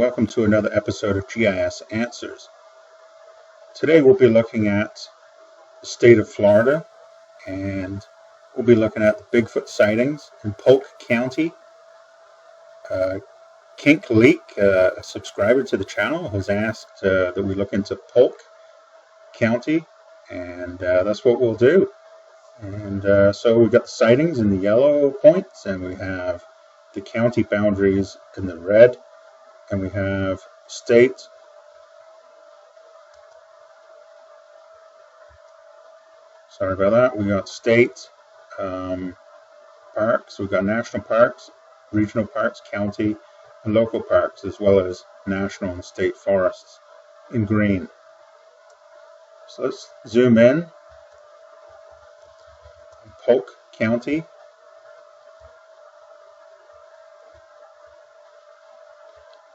welcome to another episode of GIS Answers. Today we'll be looking at the state of Florida, and we'll be looking at the Bigfoot sightings in Polk County. Kink Leak, a subscriber to the channel, has asked that we look into Polk County, and that's what we'll do. And so we've got the sightings in the yellow points, and we have the county boundaries in the red, and we have state, sorry about that, we got state parks, we've got national parks, regional parks, county, and local parks, as well as national and state forests in green. So let's zoom in. Polk County.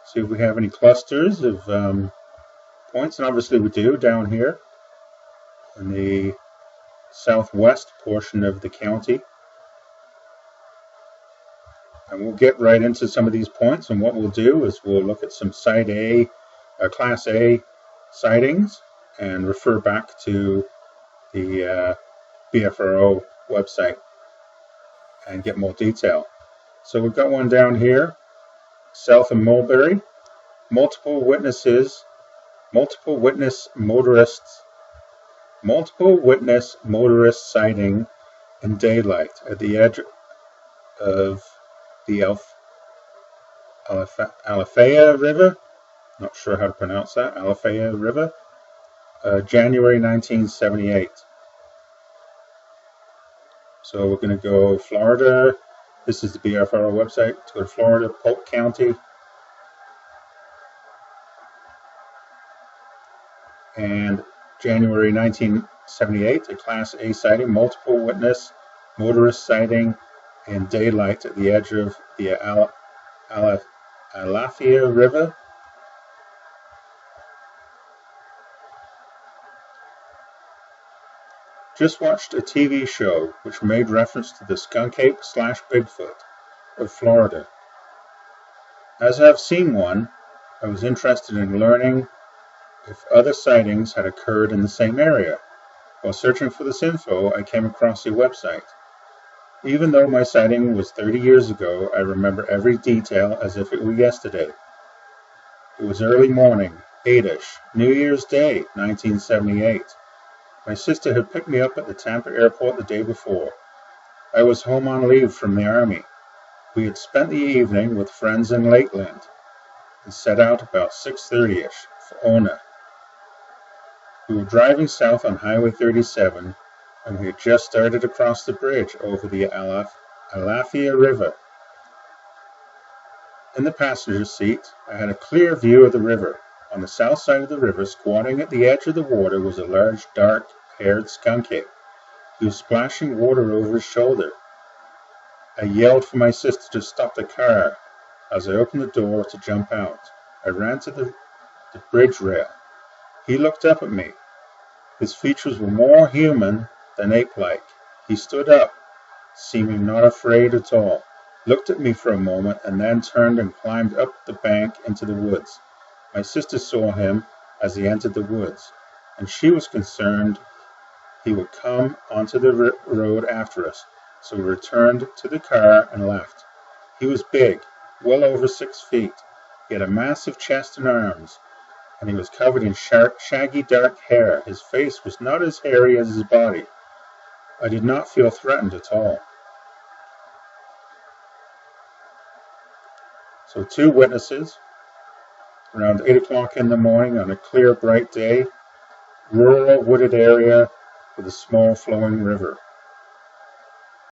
See if we have any clusters of points, and obviously we do down here in the southwest portion of the county. And we'll get right into some of these points, and what we'll do is we'll look at some Class A sightings and refer back to the BFRO website and get more detail. So we've got one down here south of Mulberry. Multiple witness motorist sighting in daylight at the edge of the Alafaya River. Not sure how to pronounce that. Alafaya River. January 1978. So we're going to go Florida. This is the BFRO website. To go to Florida, Polk County. And January 1978, a Class A sighting, multiple witness motorist sighting in daylight at the edge of the Alafaya River. Just watched a TV show which made reference to the skunk ape / Bigfoot of Florida. As I've seen one, I was interested in learning if other sightings had occurred in the same area. While searching for this info, I came across your website. Even though my sighting was 30 years ago, I remember every detail as if it were yesterday. It was early morning, 8-ish, New Year's Day, 1978. My sister had picked me up at the Tampa airport the day before. I was home on leave from the Army. We had spent the evening with friends in Lakeland and set out about 6:30-ish for Ona. We were driving south on Highway 37, and we had just started across the bridge over the Alafaya River. In the passenger seat, I had a clear view of the river. On the south side of the river, squatting at the edge of the water, was a large, dark-haired skunk ape. He was splashing water over his shoulder. I yelled for my sister to stop the car. As I opened the door to jump out, I ran to the bridge rail. He looked up at me. His features were more human than ape-like. He stood up, seeming not afraid at all, looked at me for a moment, and then turned and climbed up the bank into the woods. My sister saw him as he entered the woods, and she was concerned he would come onto the road after us, so we returned to the car and left. He was big, well over 6 feet. He had a massive chest and arms, and he was covered in shaggy dark hair. His face was not as hairy as his body. I did not feel threatened at all. So 2 witnesses. Around 8 o'clock in the morning on a clear, bright day, rural wooded area with a small flowing river.